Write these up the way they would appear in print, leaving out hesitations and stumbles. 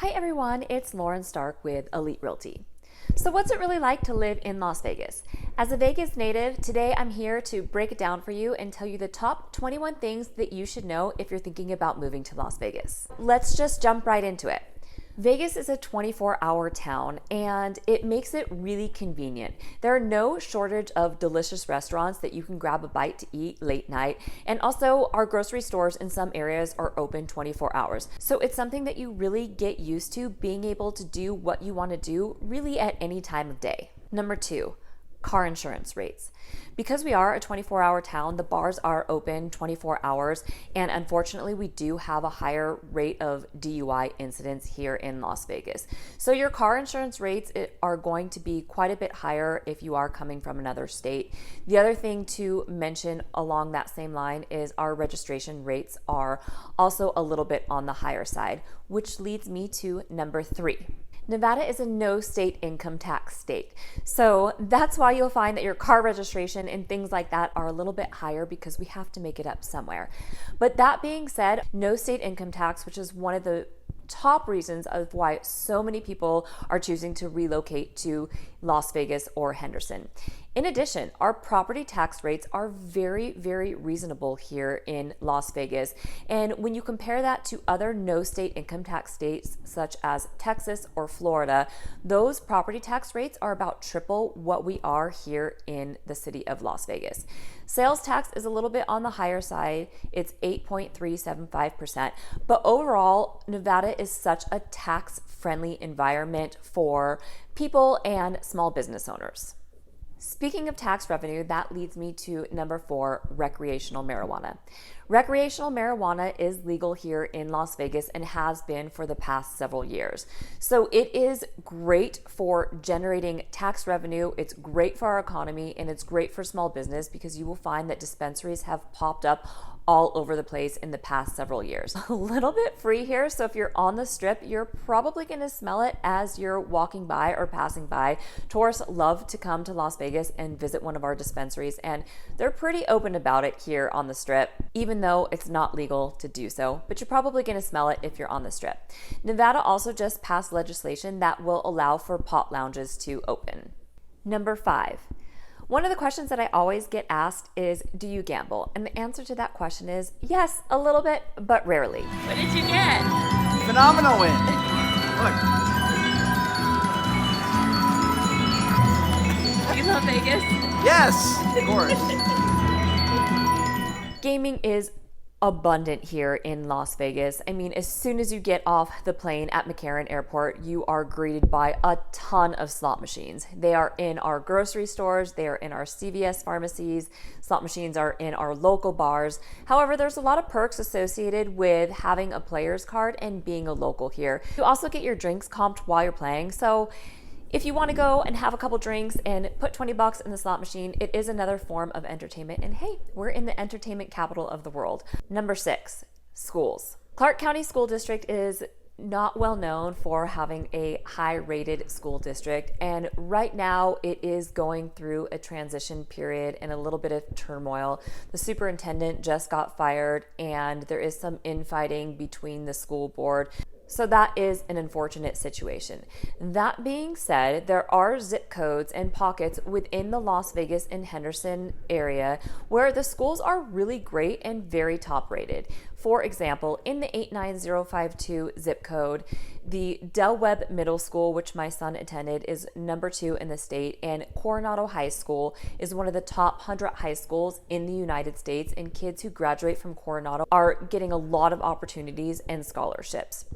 Hi everyone, it's Lauren Stark with Elite Realty. So what's it really like to live in Las Vegas? As a Vegas native, today I'm here to break it down for you and tell you the top 21 things that you should know if you're thinking about moving to Las Vegas. Let's just jump right into it. Vegas is a 24-hour town and it makes it really convenient. There are no shortage of delicious restaurants that you can grab a bite to eat late night, and also our grocery stores in some areas are open 24 hours. So it's something that you really get used to, being able to do what you want to do really at any time of day. Number 2, car insurance rates. Because we are a 24-hour town, the bars are open 24 hours, and unfortunately we do have a higher rate of DUI incidents here in Las Vegas. So your car insurance rates are going to be quite a bit higher if you are coming from another state. The other thing to mention along that same line is our registration rates are also a little bit on the higher side, which leads me to number 3. Nevada is a no state income tax state. So that's why you'll find that your car registration and things like that are a little bit higher, because we have to make it up somewhere. But that being said, no state income tax, which is one of the top reasons of why so many people are choosing to relocate to Las Vegas or Henderson. In addition, our property tax rates are very, very reasonable here in Las Vegas. And when you compare that to other no state income tax states such as Texas or Florida, those property tax rates are about triple what we are here in the city of Las Vegas. Sales tax is a little bit on the higher side. It's 8.375%. But overall, Nevada is such a tax-friendly environment for people and small business owners. Speaking of tax revenue, that leads me to number 4, recreational marijuana. Recreational marijuana is legal here in Las Vegas and has been for the past several years. So it is great for generating tax revenue. It's great for our economy, and it's great for small business because you will find that dispensaries have popped up all over the place in the past several years. A little bit free here, so if you're on the strip, you're probably going to smell it as you're walking by or passing by. Tourists love to come to Las Vegas and visit one of our dispensaries, and they're pretty open about it here on the strip, even though it's not legal to do so, but you're probably going to smell it if you're on the strip. Nevada also just passed legislation that will allow for pot lounges to open. Number 5. One of the questions that I always get asked is, do you gamble? And the answer to that question is yes, a little bit, but rarely. What did you get? Phenomenal win. Look. You love Vegas? Yes, of course. Gaming is abundant here in Las Vegas. I mean, as soon as you get off the plane at McCarran Airport, you are greeted by a ton of slot machines. They are in our grocery stores, they are in our CVS pharmacies, slot machines are in our local bars. However, there's a lot of perks associated with having a player's card and being a local here. You also get your drinks comped while you're playing, so if you want to go and have a couple drinks and put $20 in the slot machine, it is another form of entertainment. And hey, we're in the entertainment capital of the world. Number 6, schools. Clark County School District is not well known for having a high-rated school district, and right now it is going through a transition period and a little bit of turmoil. The superintendent just got fired, and there is some infighting between the school board. So that is an unfortunate situation. That being said, there are zip codes and pockets within the Las Vegas and Henderson area where the schools are really great and very top rated. For example, in the 89052 zip code, the Del Webb Middle School, which my son attended, is number 2 in the state, and Coronado High School is one of the top 100 high schools in the United States, and kids who graduate from Coronado are getting a lot of opportunities and scholarships.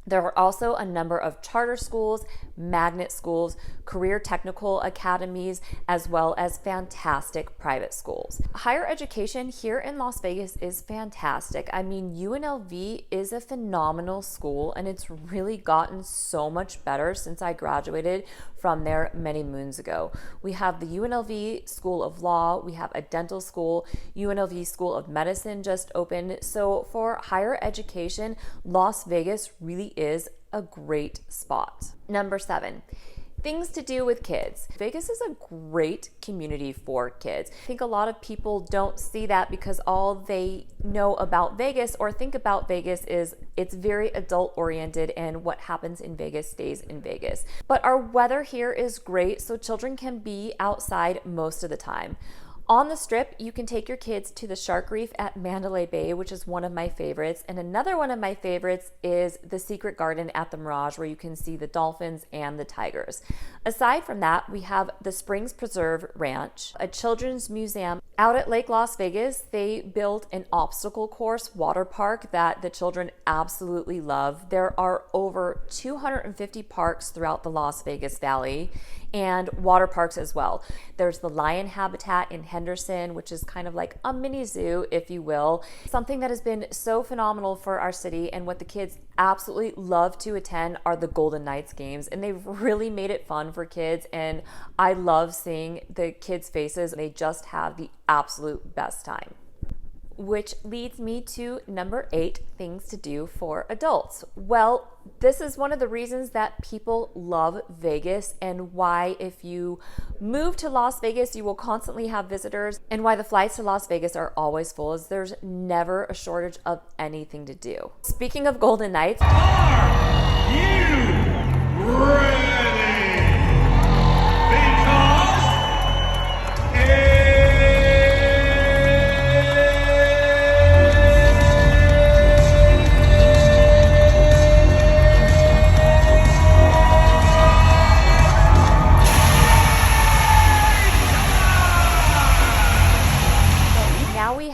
There are also a number of charter schools, magnet schools, career technical academies, as well as fantastic private schools. Higher education here in Las Vegas is fantastic. I mean, UNLV is a phenomenal school, and it's really gotten so much better since I graduated from there many moons ago. We have the UNLV School of Law, we have a dental school, UNLV School of Medicine just opened. So for higher education, Las Vegas really is a great spot. Number 7, Things to do with kids. Vegas is a great community for kids. I think a lot of people don't see that because all they know about Vegas or think about Vegas is it's very adult oriented and what happens in Vegas stays in Vegas. But our weather here is great, so children can be outside most of the time. On the Strip, you can take your kids to the Shark Reef at Mandalay Bay, which is one of my favorites. And another one of my favorites is the Secret Garden at the Mirage, where you can see the dolphins and the tigers. Aside from that, we have the Springs Preserve Ranch, a children's museum. Out at Lake Las Vegas, they built an obstacle course water park that the children absolutely love. There are over 250 parks throughout the Las Vegas Valley and water parks as well. There's the lion habitat in Henderson, which is kind of like a mini zoo, if you will. Something that has been so phenomenal for our city and what the kids absolutely love to attend are the Golden Knights games, and they've really made it fun for kids, and I love seeing the kids' faces. They just have the absolute best time. Which leads me to number 8, things to do for adults. Well, this is one of the reasons that people love Vegas and why if you move to Las Vegas, you will constantly have visitors, and why the flights to Las Vegas are always full is there's never a shortage of anything to do. Speaking of Golden Knights, are you ready?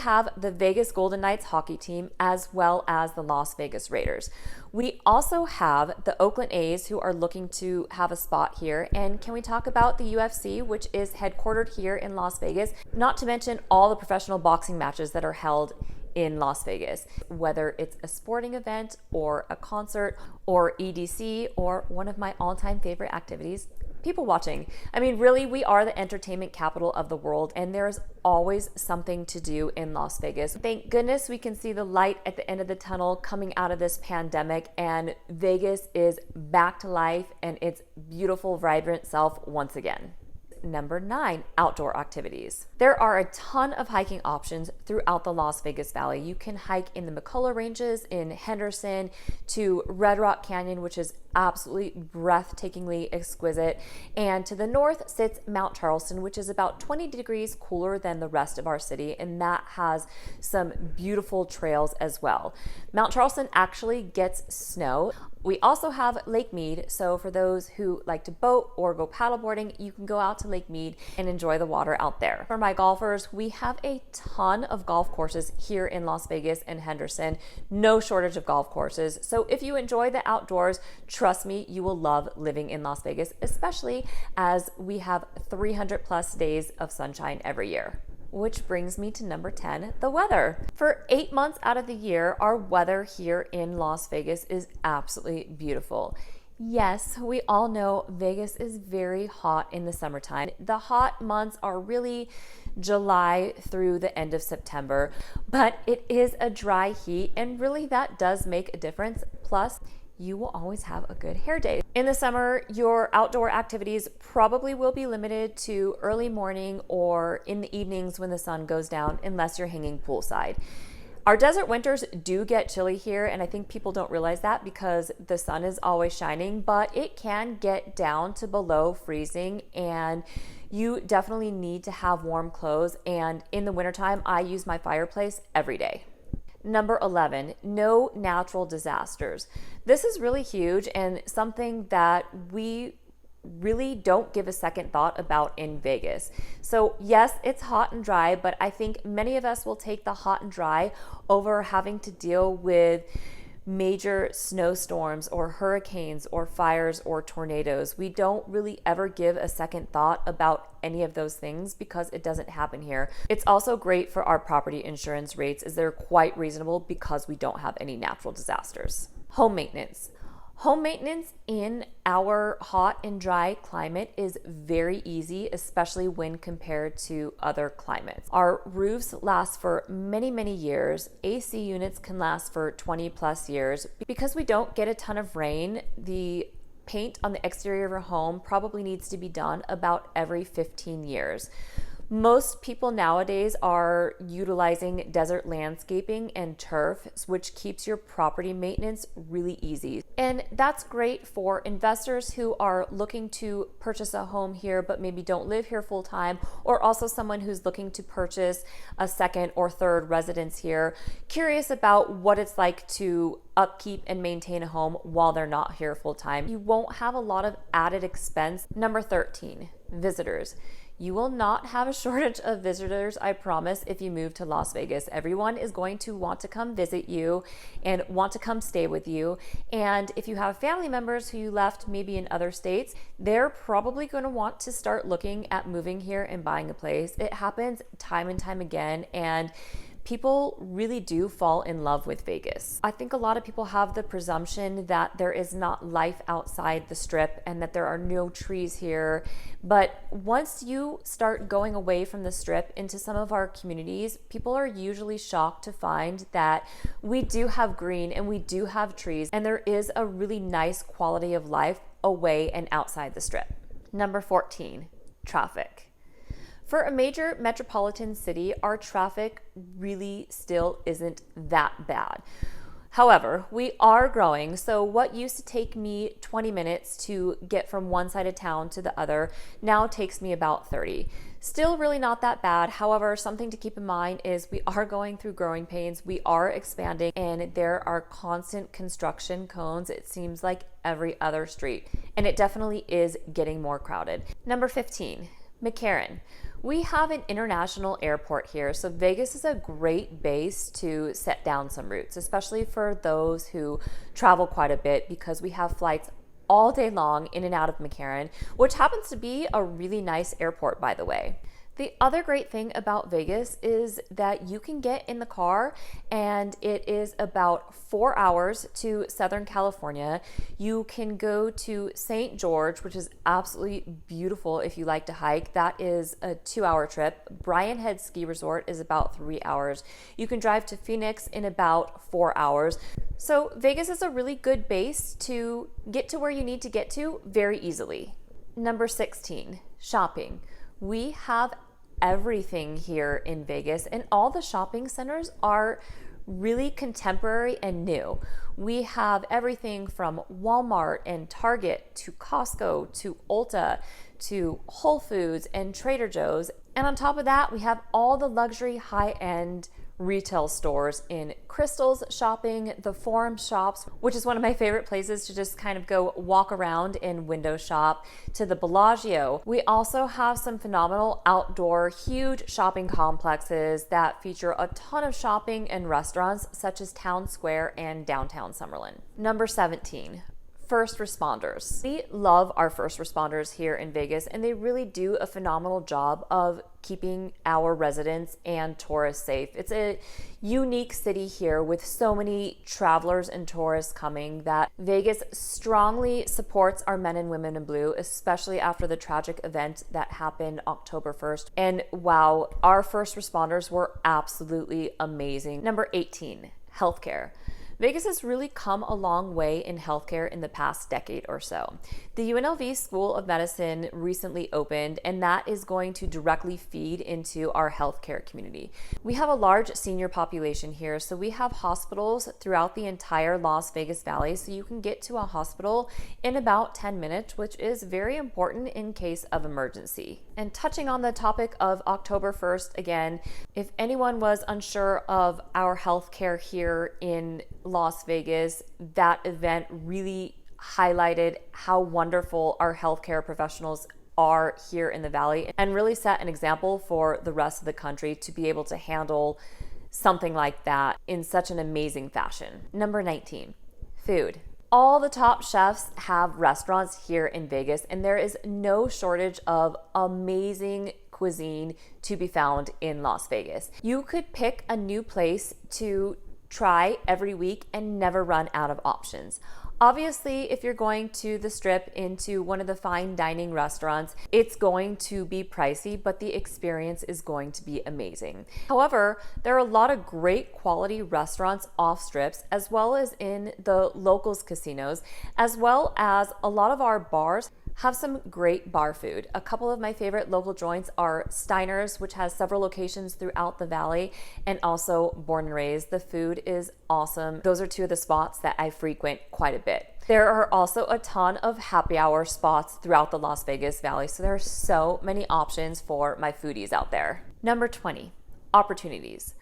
have the Vegas Golden Knights hockey team as well as the Las Vegas Raiders. We also have the Oakland A's who are looking to have a spot here. And can we talk about the UFC, which is headquartered here in Las Vegas, not to mention all the professional boxing matches that are held in Las Vegas, whether it's a sporting event or a concert or EDC or one of my all-time favorite activities, people watching. I mean, really, we are the entertainment capital of the world, and there's always something to do in Las Vegas. Thank goodness we can see the light at the end of the tunnel coming out of this pandemic, and Vegas is back to life and its beautiful, vibrant self once again. Number 9, outdoor activities. There are a ton of hiking options throughout the Las Vegas Valley. You can hike in the McCullough Ranges in Henderson to Red Rock Canyon, which is absolutely breathtakingly exquisite. And to the north sits Mount Charleston, which is about 20 degrees cooler than the rest of our city, and that has some beautiful trails as well. Mount Charleston actually gets snow. We also have Lake Mead, so for those who like to boat or go paddleboarding, you can go out to Lake Mead and enjoy the water out there. For my golfers, we have a ton of golf courses here in Las Vegas and Henderson, no shortage of golf courses. So if you enjoy the outdoors, trust me, you will love living in Las Vegas, especially as we have 300 plus days of sunshine every year. Which brings me to number 10, the weather. For 8 months out of the year, our weather here in Las Vegas is absolutely beautiful. Yes, we all know Vegas is very hot in the summertime. The hot months are really July through the end of September, but it is a dry heat, and really that does make a difference. Plus, you will always have a good hair day. In the summer, your outdoor activities probably will be limited to early morning or in the evenings when the sun goes down, unless you're hanging poolside. Our desert winters do get chilly here, and I think people don't realize that because the sun is always shining, but it can get down to below freezing, and you definitely need to have warm clothes. And in the wintertime, I use my fireplace every day. Number 11, no natural disasters. This is really huge and something that we really don't give a second thought about in Vegas. So yes, it's hot and dry, but I think many of us will take the hot and dry over having to deal with major snowstorms or hurricanes or fires or tornadoes. We don't really ever give a second thought about any of those things because it doesn't happen here. It's also great for our property insurance rates, as they're quite reasonable because we don't have any natural disasters. Home maintenance. Home maintenance in our hot and dry climate is very easy, especially when compared to other climates. Our roofs last for many, many years. AC units can last for 20 plus years. Because we don't get a ton of rain, the paint on the exterior of your home probably needs to be done about every 15 years. Most people nowadays are utilizing desert landscaping and turf, which keeps your property maintenance really easy. And that's great for investors who are looking to purchase a home here but maybe don't live here full time, or also someone who's looking to purchase a second or third residence here, curious about what it's like to upkeep and maintain a home while they're not here full time. You won't have a lot of added expense. Number 13, visitors. You will not have a shortage of visitors, I promise, if you move to Las Vegas. Everyone is going to want to come visit you and want to come stay with you. And if you have family members who you left maybe in other states, they're probably going to want to start looking at moving here and buying a place. It happens time and time again, and people really do fall in love with Vegas. I think a lot of people have the presumption that there is not life outside the Strip and that there are no trees here. But once you start going away from the Strip into some of our communities, people are usually shocked to find that we do have green and we do have trees, and there is a really nice quality of life away and outside the Strip. Number 14, traffic. For a major metropolitan city, our traffic really still isn't that bad. However, we are growing, so what used to take me 20 minutes to get from one side of town to the other now takes me about 30. Still really not that bad. However, something to keep in mind is we are going through growing pains, we are expanding, and there are constant construction cones, it seems like every other street, and it definitely is getting more crowded. Number 15, McCarran. We have an international airport here, so Vegas is a great base to set down some roots, especially for those who travel quite a bit, because we have flights all day long in and out of McCarran, which happens to be a really nice airport, by the way. The other great thing about Vegas is that you can get in the car and it is about 4 hours to Southern California. You can go to St. George, which is absolutely beautiful if you like to hike. That is a 2-hour trip. Brian Head Ski Resort is about 3 hours. You can drive to Phoenix in about 4 hours. So Vegas is a really good base to get to where you need to get to very easily. Number 16, shopping. We have everything here in Vegas, and all the shopping centers are really contemporary and new. We have everything from Walmart and Target to Costco to Ulta to Whole Foods and Trader Joe's. And on top of that, we have all the luxury high-end retail stores in Crystal's Shopping, the Forum Shops, which is one of my favorite places to just kind of go walk around and window shop, to the Bellagio. We also have some phenomenal outdoor, huge shopping complexes that feature a ton of shopping and restaurants, such as Town Square and downtown Summerlin. Number 17. First responders. We love our first responders here in Vegas, and they really do a phenomenal job of keeping our residents and tourists safe. It's a unique city here with so many travelers and tourists coming that Vegas strongly supports our men and women in blue, especially after the tragic event that happened October 1st. And wow, our first responders were absolutely amazing. Number 18, healthcare. Vegas has really come a long way in healthcare in the past decade or so. The UNLV School of Medicine recently opened, and that is going to directly feed into our healthcare community. We have a large senior population here, so we have hospitals throughout the entire Las Vegas Valley, so you can get to a hospital in about 10 minutes, which is very important in case of emergency. And touching on the topic of October 1st, again, if anyone was unsure of our healthcare here in Las Vegas, that event really highlighted how wonderful our healthcare professionals are here in the Valley, and really set an example for the rest of the country to be able to handle something like that in such an amazing fashion. Number 19, food. All the top chefs have restaurants here in Vegas, and there is no shortage of amazing cuisine to be found in Las Vegas. You could pick a new place to try every week and never run out of options. Obviously, if you're going to the Strip into one of the fine dining restaurants, it's going to be pricey, but the experience is going to be amazing. However, there are a lot of great quality restaurants off strips, as well as in the locals casinos, as well as a lot of our bars have some great bar food. A couple of my favorite local joints are Steiner's, which has several locations throughout the valley, and also Born and Raised. The food is awesome. Those are two of the spots that I frequent quite a bit. There are also a ton of happy hour spots throughout the Las Vegas Valley, so there are so many options for my foodies out there. Number 20, opportunities.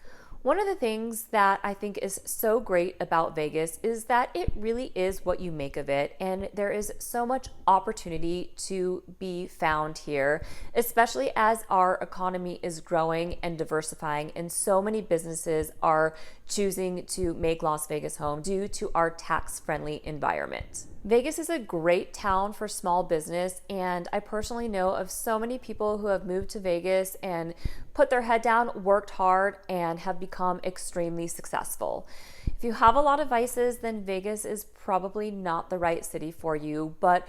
One of the things that I think is so great about Vegas is that it really is what you make of it, and there is so much opportunity to be found here, especially as our economy is growing and diversifying, and so many businesses are choosing to make Las Vegas home due to our tax-friendly environment. Vegas is a great town for small business, and I personally know of so many people who have moved to Vegas and put their head down, worked hard, and have become extremely successful. If you have a lot of vices, then Vegas is probably not the right city for you, but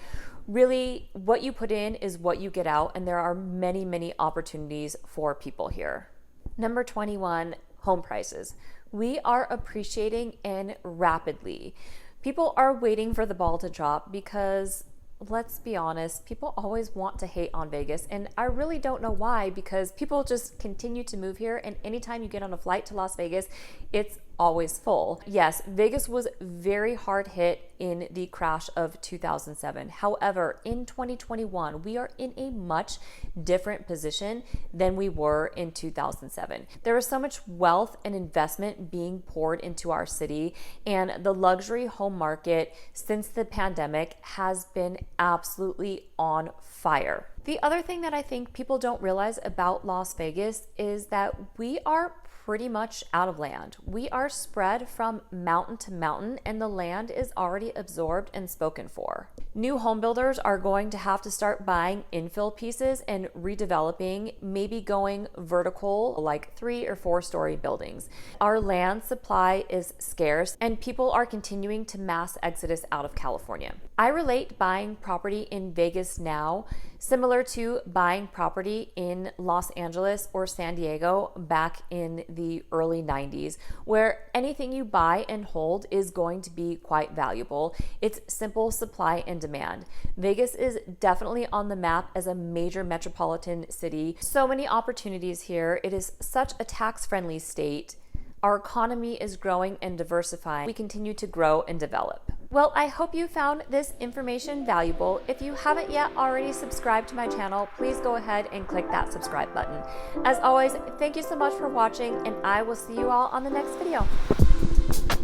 really what you put in is what you get out, and there are many, many opportunities for people here. Number 21, home prices. We are appreciating and rapidly. People are waiting for the ball to drop because, let's be honest, people always want to hate on Vegas, and I really don't know why, because people just continue to move here, and anytime you get on a flight to Las Vegas, it's always full. Yes, Vegas was very hard hit in the crash of 2007. However, in 2021, we are in a much different position than we were in 2007. There is so much wealth and investment being poured into our city, and the luxury home market since the pandemic has been absolutely on fire. The other thing that I think people don't realize about Las Vegas is that we are pretty much out of land. We are spread from mountain to mountain, and the land is already absorbed and spoken for. New home builders are going to have to start buying infill pieces and redeveloping, maybe going vertical, like 3 or 4 story buildings. Our land supply is scarce, and people are continuing to mass exodus out of California. I relate buying property in Vegas now similar to buying property in Los Angeles or San Diego back in the early 90s, where anything you buy and hold is going to be quite valuable. It's simple supply and demand. Vegas is definitely on the map as a major metropolitan city. So many opportunities here. It is such a tax-friendly state. Our economy is growing and diversifying. We continue to grow and develop. Well, I hope you found this information valuable. If you haven't yet already subscribed to my channel, please go ahead and click that subscribe button. As always, thank you so much for watching, and I will see you all on the next video.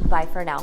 Bye for now.